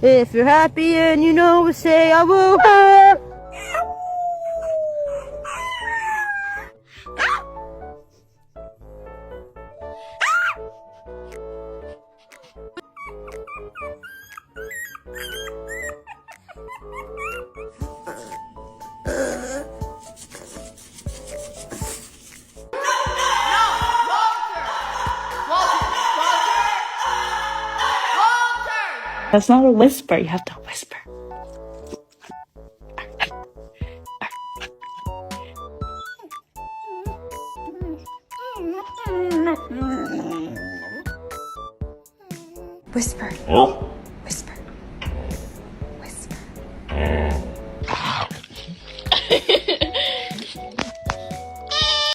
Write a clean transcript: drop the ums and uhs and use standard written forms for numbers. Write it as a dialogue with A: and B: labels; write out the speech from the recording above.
A: If you're happy and you know it, say I will.
B: That's not a whisper. You have to whisper. Whisper.
C: Oh.